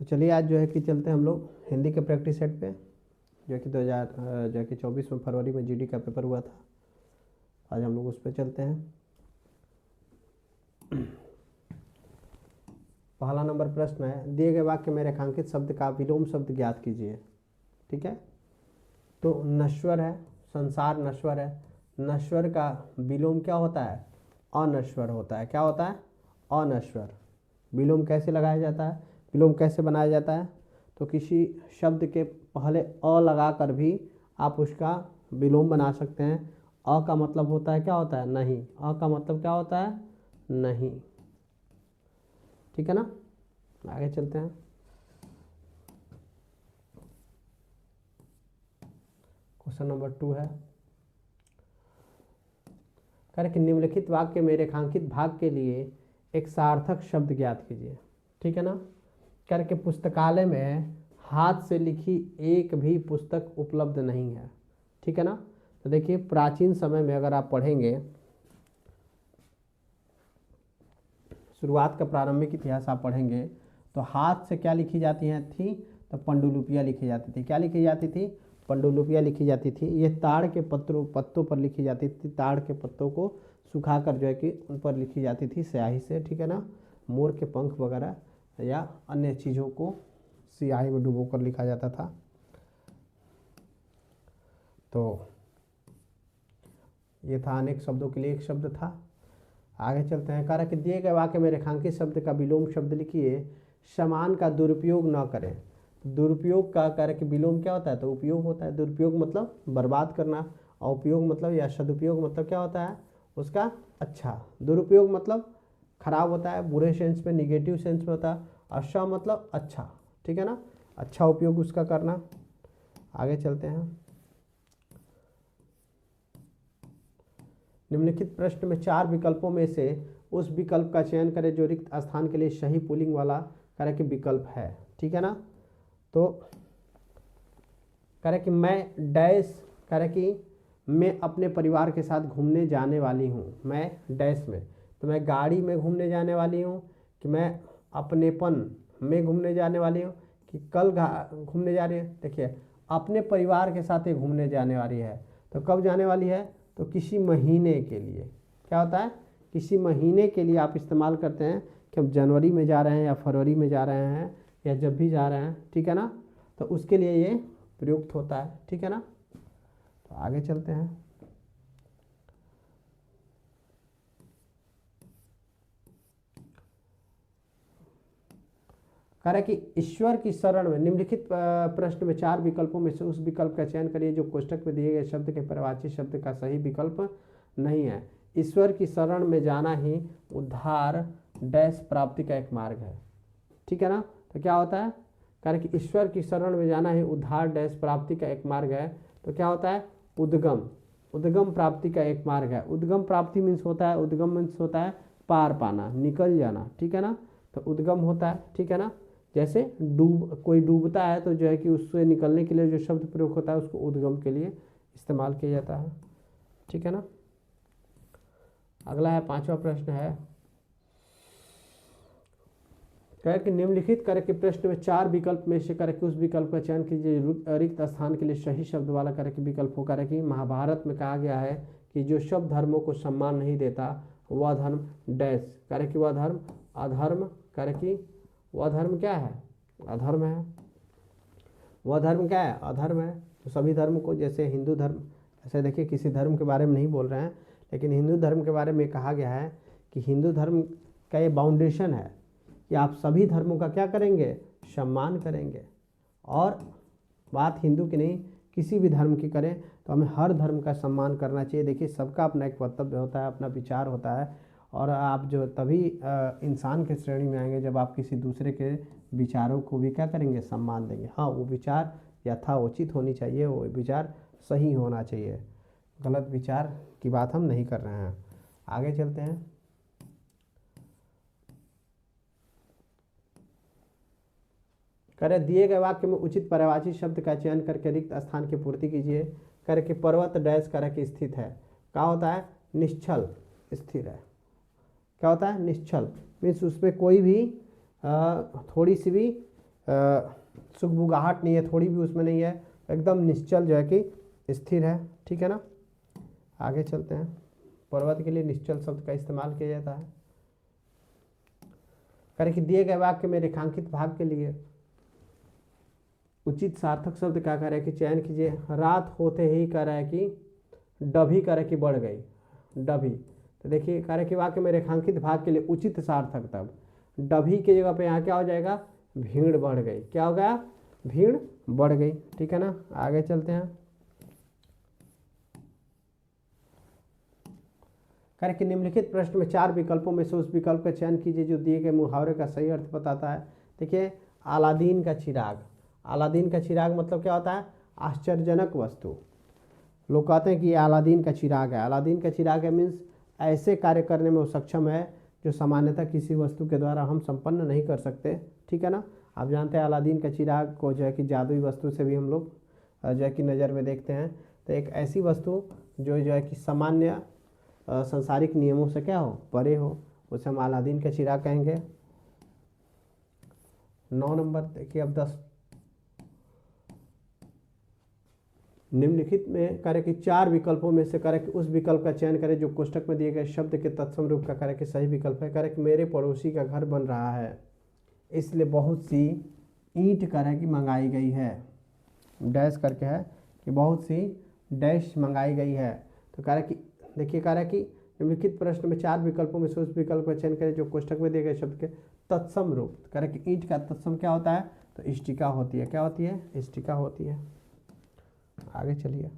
चलिए आज जो है कि चलते हैं हम लोग हिंदी के प्रैक्टिस सेट पे, जो कि 2024 में फरवरी में जीडी का पेपर हुआ था। आज हम लोग उस पर चलते हैं। पहला नंबर प्रश्न है, दिए गए वाक्य में रेखांकित शब्द का विलोम शब्द ज्ञात कीजिए। ठीक है, तो नश्वर है, संसार नश्वर है। नश्वर का विलोम क्या होता है? अनश्वर होता है। क्या होता है? अनश्वर। विलोम कैसे लगाया जाता है, विलोम कैसे बनाया जाता है? तो किसी शब्द के पहले अ लगा कर भी आप उसका विलोम बना सकते हैं। अ का मतलब होता है, क्या होता है? नहीं। अ का मतलब क्या होता है? नहीं। ठीक है ना, आगे चलते हैं। क्वेश्चन नंबर 2 है, कह कि निम्नलिखित वाक्य में रेखांकित भाग के लिए एक सार्थक शब्द ज्ञात कीजिए। ठीक है ना, कह के पुस्तकालय में हाथ से लिखी एक भी पुस्तक उपलब्ध नहीं है। ठीक है ना, तो देखिए प्राचीन समय में अगर आप पढ़ेंगे, शुरुआत का प्रारंभिक इतिहास आप पढ़ेंगे तो हाथ से क्या लिखी जाती हैं थी? तो पंडुलिपियाँ लिखी जाती थी। क्या लिखी जाती थी? पंडुलिपियाँ लिखी जाती थी। ये ताड़ के पत्तों पर लिखी जाती थी। ताड़ के पत्तों को सुखाकर जो है कि उन पर लिखी जाती थी स्याही से। ठीक है ना, मोर के पंख वगैरह या अन्य चीज़ों को स्याही में डुबो कर लिखा जाता था। तो ये था अनेक शब्दों के लिए एक शब्द था। आगे चलते हैं, कह रहा कि दिए गए वाक्य में रेखांकित शब्द का विलोम शब्द लिखिए। समान का दुरुपयोग न करें। दुरुपयोग का कह रहा कि विलोम क्या होता है? तो उपयोग होता है। दुरुपयोग मतलब बर्बाद करना, और उपयोग मतलब या सदुपयोग मतलब क्या होता है उसका? अच्छा। दुरुपयोग मतलब खराब होता है, बुरे सेंस में, निगेटिव सेंस में होता है। अच्छा मतलब अच्छा। ठीक है ना, अच्छा उपयोग उसका करना। आगे चलते हैं, निम्नलिखित प्रश्न में 4 विकल्पों में से उस विकल्प का चयन करें जो रिक्त स्थान के लिए सही पुलिंग वाला कह कि विकल्प है। ठीक है ना, तो कह रहे कि मैं डैश, कह रहे कि मैं अपने परिवार के साथ घूमने जाने वाली हूँ। मैं डैश में, तो मैं गाड़ी में घूमने जाने वाली हूँ, कि मैं अपनेपन में घूमने जाने वाली हूँ, कि कल घूमने जा रही है। देखिए अपने परिवार के साथ ये घूमने जाने वाली है, तो कब जाने वाली है? तो किसी महीने के लिए। क्या होता है? किसी महीने के लिए आप इस्तेमाल करते हैं कि हम जनवरी में जा रहे हैं या फरवरी में जा रहे हैं या जब भी जा रहे हैं। ठीक है ना, तो उसके लिए ये प्रयुक्त होता है। ठीक है ना, तो आगे चलते हैं। कह रहा है कि ईश्वर की शरण में, निम्नलिखित प्रश्न में 4 विकल्पों में से उस विकल्प का चयन करिए जो कोष्टक में दिए गए शब्द के परिवाची शब्द का सही विकल्प नहीं है। ईश्वर की शरण में जाना ही उद्धार डैश प्राप्ति का एक मार्ग है। ठीक है ना, तो क्या होता है? कारण कि ईश्वर की शरण में जाना ही उद्धार डैश प्राप्ति का एक मार्ग है। तो क्या होता है? उद्गम। उद्गम प्राप्ति का एक मार्ग है। उद्गम प्राप्ति मीन्स होता है, उद्गम मीन्स होता है पार पाना, निकल जाना। ठीक है ना, तो उद्गम होता है। ठीक है ना, जैसे कोई डूबता है तो जो है कि उससे निकलने के लिए जो शब्द प्रयोग होता है उसको उद्गम के लिए इस्तेमाल किया जाता है। ठीक है ना, अगला है 5वां प्रश्न है, कह कि निम्नलिखित करे कि प्रश्न में 4 विकल्प में से करे कि उस विकल्प का चयन कीजिए रिक्त स्थान के लिए सही शब्द वाला करे कि विकल्प हो। करे कि महाभारत में कहा गया है कि जो सब धर्मों को सम्मान नहीं देता वह धर्म डैश, करे कि वह धर्म अधर्म, करे कि वह धर्म क्या है? अधर्म है। वह धर्म क्या है? अधर्म है। तो सभी धर्म को, जैसे हिंदू धर्म, ऐसे देखिए किसी धर्म के बारे में नहीं बोल रहे हैं, लेकिन हिंदू धर्म के बारे में कहा गया है कि हिंदू धर्म का ये बाउंडेशन है कि आप सभी धर्मों का क्या करेंगे? सम्मान करेंगे। और बात हिंदू की नहीं, किसी भी धर्म की करें तो हमें हर धर्म का सम्मान करना चाहिए। देखिए सबका अपना एक कर्तव्य होता है, अपना विचार होता है, और आप जो तभी इंसान के श्रेणी में आएंगे जब आप किसी दूसरे के विचारों को भी क्या करेंगे? सम्मान देंगे। हाँ, वो विचार यथाउचित होनी चाहिए, वो विचार सही होना चाहिए, गलत विचार की बात हम नहीं कर रहे हैं। आगे चलते हैं, करे दिए गए वाक्य में उचित पर्यायवाची शब्द का चयन करके रिक्त स्थान की पूर्ति कीजिए। करे कि पर्वत डैश करे कि स्थित है। क्या होता है? निश्चल स्थिर है। क्या होता है? निश्चल मीन्स उसमें कोई भी थोड़ी सी भी सुगबुगाहट नहीं है, थोड़ी भी उसमें नहीं है, एकदम निश्चल जो है कि स्थिर है। ठीक है ना, आगे चलते हैं। पर्वत के लिए निश्चल शब्द का इस्तेमाल किया जाता है। करें कि दिए गए वाक्य में रेखांकित भाग के लिए उचित सार्थक शब्द क्या करे कि चयन कीजिए। रात होते ही कह रहा है कि डभी करे कि बढ़ गई, डभी। तो देखिए कह रहे कि वाक्य में रेखांकित भाग के लिए उचित सार्थक तब डभी की जगह पे यहाँ क्या हो जाएगा, भीड़ बढ़ गई। क्या हो गया, भीड़ बढ़ गई। ठीक है ना, आगे चलते हैं। कह रहे कि निम्नलिखित प्रश्न में 4 विकल्पों में से उस विकल्प का चयन कीजिए जो दिए गए मुहावरे का सही अर्थ बताता है। देखिए अलादीन का चिराग, अलादीन का चिराग मतलब क्या होता है, आश्चर्यजनक वस्तु। लोग कहते हैं कि ये अलादीन का चिराग है। अलादीन का चिराग है मीन्स ऐसे कार्य करने में वो सक्षम है जो सामान्यतः किसी वस्तु के द्वारा हम संपन्न नहीं कर सकते। ठीक है ना, आप जानते हैं अलादीन का चिराग को जो है कि जादुई वस्तु से भी हम लोग जो है कि नज़र में देखते हैं। तो एक ऐसी वस्तु जो है कि सामान्य संसारिक नियमों से क्या हो, परे हो, उसे हम अलादीन का चिराग कहेंगे। 9 नंबर देखिए अब 10। निम्नलिखित में करें कि 4 विकल्पों में से करें कि उस विकल्प का चयन करें जो कोष्टक में दिए गए शब्द के तत्सम रूप का करें कि सही विकल्प है। करें कि मेरे पड़ोसी का घर बन रहा है इसलिए बहुत सी ईंट करें कि मंगाई गई है, डैश करके है कि बहुत सी डैश मंगाई गई है। तो करें कि देखिए कह रहा है कि निम्नलिखित प्रश्न में 4 विकल्पों में से उस विकल्प का चयन करें जो कोष्टक में दिए गए शब्द के तत्सम रूप। कह रहा है कि ईंट का तत्सम क्या होता है, तो इष्टिका होती है। क्या होती है, इष्टिका होती है। आगे चलिए।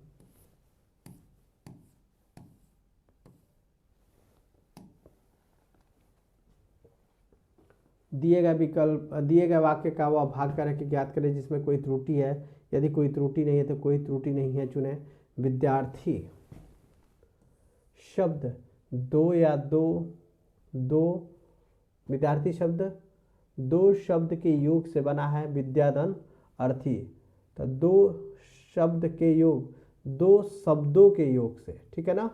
दिए गए विकल्प, दिए गए वाक्य का वह भाग करें कि ज्ञात करें जिसमें कोई त्रुटि है। यदि कोई त्रुटि नहीं है तो कोई त्रुटि नहीं है चुने। विद्यार्थी शब्द विद्यार्थी शब्द 2 शब्द के योग से बना है, विद्याधन अर्थी। तो 2 शब्द के योग 2 शब्दों के योग से। ठीक है ना,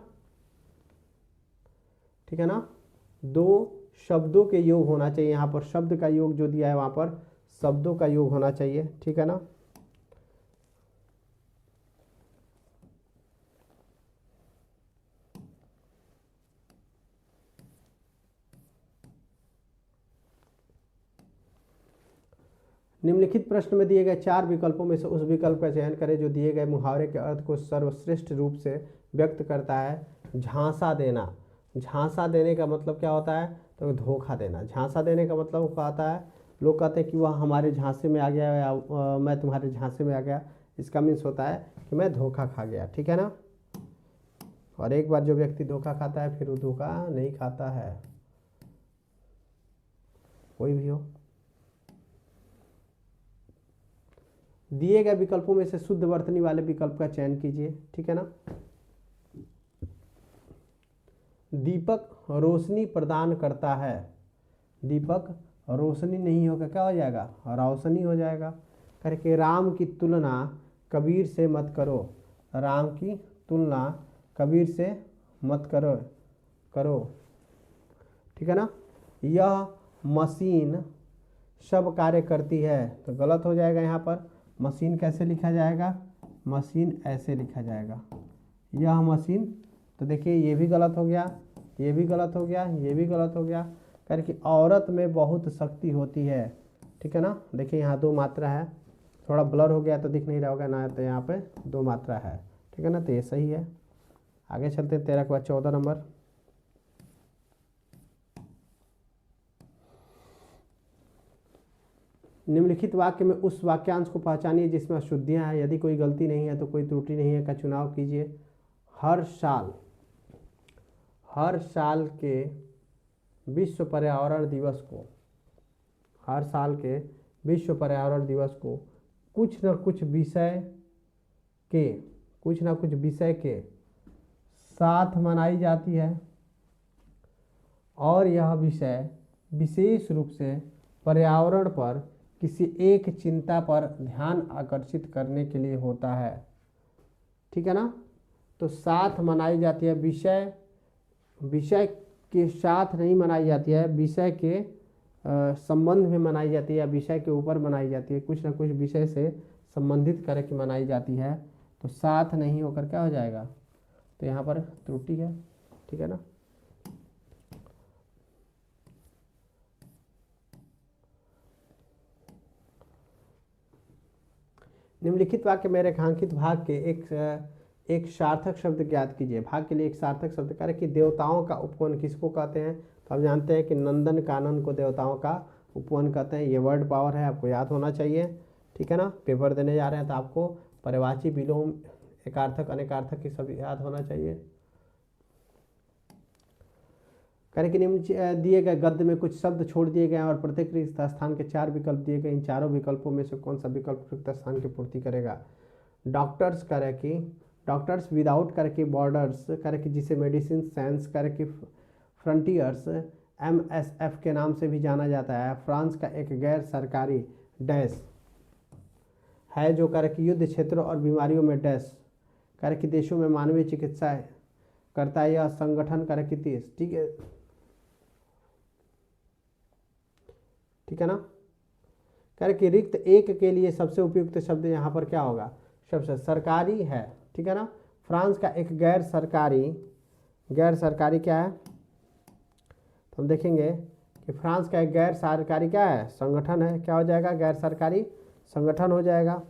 ठीक है ना, 2 शब्दों के योग होना चाहिए। यहाँ पर शब्द का योग जो दिया है वहाँ पर शब्दों का योग होना चाहिए। ठीक है ना, निम्नलिखित प्रश्न में दिए गए 4 विकल्पों में से उस विकल्प का चयन करें जो दिए गए मुहावरे के अर्थ को सर्वश्रेष्ठ रूप से व्यक्त करता है। झांसा देना, झांसा देने का मतलब क्या होता है, तो धोखा देना। झांसा देने का मतलब क्या होता है, लोग कहते हैं कि वह हमारे झांसे में आ गया या मैं तुम्हारे झांसे में आ गया। इसका मीन्स होता है कि मैं धोखा खा गया। ठीक है ना, और एक बार जो व्यक्ति धोखा खाता है फिर वो धोखा नहीं खाता है, कोई भी हो। दिए गए विकल्पों में से शुद्ध वर्तनी वाले विकल्प का चयन कीजिए। ठीक है ना, दीपक रोशनी प्रदान करता है। दीपक रोशनी नहीं होगा, क्या हो जाएगा, रोशनी हो जाएगा। करके राम की तुलना कबीर से मत करो। राम की तुलना कबीर से मत करो करो। ठीक है ना, यह मशीन सब कार्य करती है, तो गलत हो जाएगा। यहाँ पर मशीन कैसे लिखा जाएगा, मशीन ऐसे लिखा जाएगा, यह मशीन। तो देखिए ये भी गलत हो गया, ये भी गलत हो गया, ये भी गलत हो गया। करके औरत में बहुत शक्ति होती है। ठीक है ना, देखिए यहाँ 2 मात्रा है, थोड़ा ब्लर हो गया तो दिख नहीं रहा होगा ना, तो यहाँ पे 2 मात्रा है। ठीक है ना, तो ये सही है। आगे चलते हैं 13 के बाद 14 नंबर। निम्नलिखित वाक्य में उस वाक्यांश को पहचानिए जिसमें अशुद्धियां हैं। यदि कोई गलती नहीं है तो कोई त्रुटि नहीं है का चुनाव कीजिए। हर साल के विश्व पर्यावरण दिवस को, हर साल के विश्व पर्यावरण दिवस को कुछ न कुछ विषय के साथ मनाई जाती है और यह विषय विशेष रूप से पर्यावरण पर किसी एक चिंता पर ध्यान आकर्षित करने के लिए होता है। ठीक है ना, तो साथ मनाई जाती है, विषय के साथ नहीं मनाई जाती है, विषय के संबंध में मनाई जाती है या विषय के ऊपर मनाई जाती है, कुछ ना कुछ विषय से संबंधित करके मनाई जाती है, तो साथ नहीं होकर क्या हो जाएगा, तो यहाँ पर त्रुटि है, ठीक है ना। निम्नलिखित वाक्य में रेखांकित भाग के एक सार्थक शब्द ज्ञात कीजिए। भाग के लिए एक सार्थक शब्द कार्य कि देवताओं का उपवन किसको कहते हैं, तो आप जानते हैं कि नंदन कानन को देवताओं का उपवन कहते हैं। ये वर्ड पावर है, आपको याद होना चाहिए, ठीक है ना। पेपर देने जा रहे हैं तो आपको पर्यायवाची, विलोम, एकार्थक, अनेकार्थक की सब याद होना चाहिए। कार्य के निम्न दिए गए गद्य में कुछ शब्द छोड़ दिए गए हैं और प्रत्येक रिक्त स्थान के 4 विकल्प दिए गए। इन चारों विकल्पों में से कौन सा विकल्प रिक्त स्थान की पूर्ति करेगा। डॉक्टर्स करे कि डॉक्टर्स विदाउट करे कि बॉर्डर्स करे कि जिसे मेडिसिन साइंस करे कि फ्रंटियर्स MSF के नाम से भी जाना जाता है, फ्रांस का एक गैर सरकारी डैश है जो करे कि युद्ध क्षेत्रों और बीमारियों में डैश करे कि देशों में मानवीय चिकित्सा करता है। यह संगठन करे कि 30, ठीक है ना। करे कि रिक्त एक के लिए सबसे उपयुक्त शब्द यहाँ पर क्या होगा, सबसे सरकारी है, ठीक है ना। फ्रांस का एक गैर सरकारी क्या है, तो हम देखेंगे कि फ्रांस का एक गैर सरकारी क्या है, संगठन है, क्या हो जाएगा, गैर सरकारी संगठन हो जाएगा।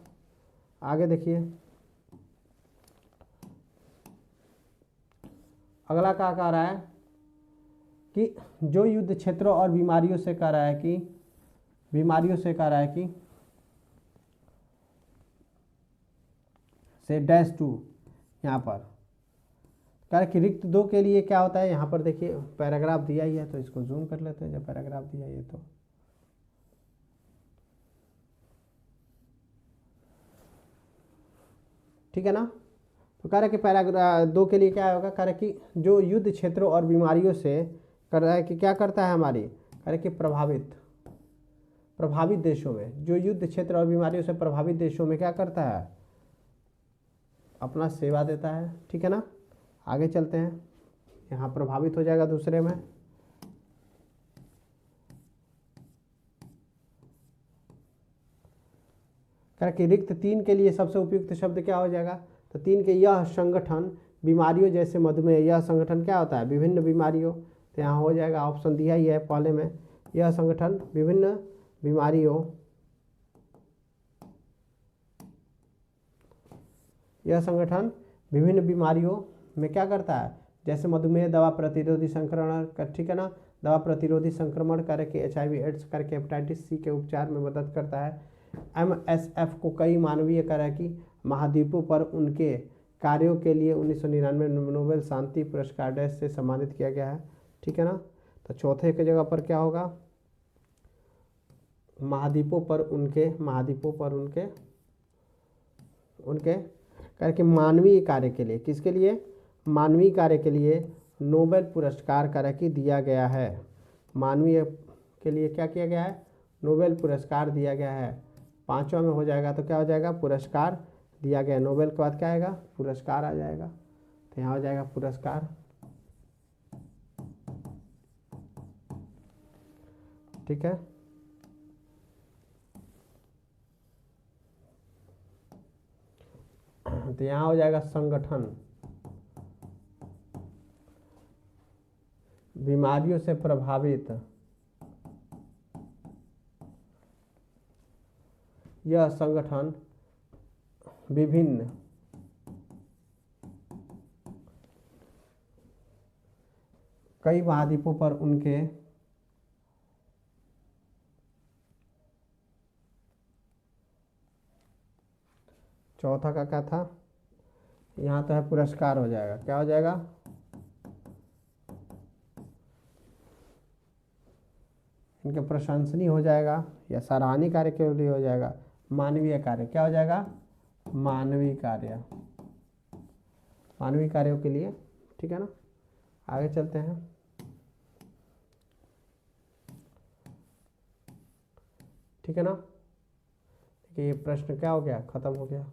आगे देखिए अगला क्या कह रहा है कि जो युद्ध क्षेत्रों और बीमारियों से कह रहा है कि से डैश टू, यहाँ पर कह कि रिक्त 2 के लिए क्या होता है। यहाँ पर देखिए पैराग्राफ दिया ही है, तो इसको जूम कर लेते हैं जब पैराग्राफ दिया ही है तो। ठीक है ना। तो कह रहा है कि पैराग्राफ 2 के लिए क्या होगा, कह रहा है कि जो युद्ध क्षेत्रों और बीमारियों से कर रहा है कि क्या करता है हमारी, कह रहे कि प्रभावित देशों में, जो युद्ध क्षेत्र और बीमारियों से प्रभावित देशों में क्या करता है, अपना सेवा देता है, ठीक है ना। आगे चलते हैं, यहाँ प्रभावित हो जाएगा दूसरे में। कह कि रिक्त 3 के लिए सबसे उपयुक्त शब्द क्या हो जाएगा, तो 3 के यह संगठन बीमारियों जैसे मधुमेह, यह संगठन क्या होता है, विभिन्न बीमारियों, तो यहाँ हो जाएगा ऑप्शन दिया ही है पहले में, यह संगठन विभिन्न बीमारियों, यह संगठन विभिन्न बीमारियों में क्या करता है, जैसे मधुमेह, दवा प्रतिरोधी संक्रमण, ठीक है ना, दवा प्रतिरोधी संक्रमण करके HIV एड्स करके हेपेटाइटिस C के उपचार में मदद करता है। MSF को कई मानवीय तरह की महाद्वीपों पर उनके कार्यों के लिए 1999 नोबेल शांति पुरस्कार से सम्मानित किया गया है, ठीक है ना। तो चौथे की जगह पर क्या होगा, महाद्वीपों पर उनके करके मानवीय कार्य के लिए, किसके लिए, मानवीय कार्य के लिए नोबेल पुरस्कार करके दिया गया है। मानवीय के लिए क्या किया गया है, नोबेल पुरस्कार दिया गया है। 5वां में हो जाएगा तो क्या हो जाएगा, पुरस्कार दिया गया। नोबेल के बाद क्या आएगा, पुरस्कार आ जाएगा, तो यहाँ हो जाएगा पुरस्कार, ठीक है। तो यहाँ हो जाएगा संगठन बीमारियों से प्रभावित, यह संगठन विभिन्न कई महाद्वीपों पर उनके चौथा का क्या था, यहाँ तो है पुरस्कार हो जाएगा, क्या हो जाएगा, इनके प्रशंसनीय हो जाएगा या सराहनीय कार्य के लिए हो जाएगा। मानवीय कार्य क्या हो जाएगा, मानवीय कार्यों के लिए, ठीक है ना। आगे चलते हैं, ठीक है ना। ये प्रश्न क्या हो गया, खत्म हो गया।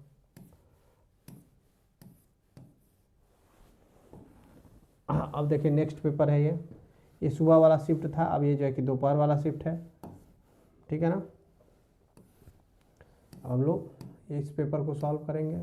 अब देखिए नेक्स्ट पेपर है ये ये सुबह वाला शिफ्ट था, अब ये जो है कि दोपहर वाला शिफ्ट है, ठीक है ना। अब हम लोग इस पेपर को सॉल्व करेंगे।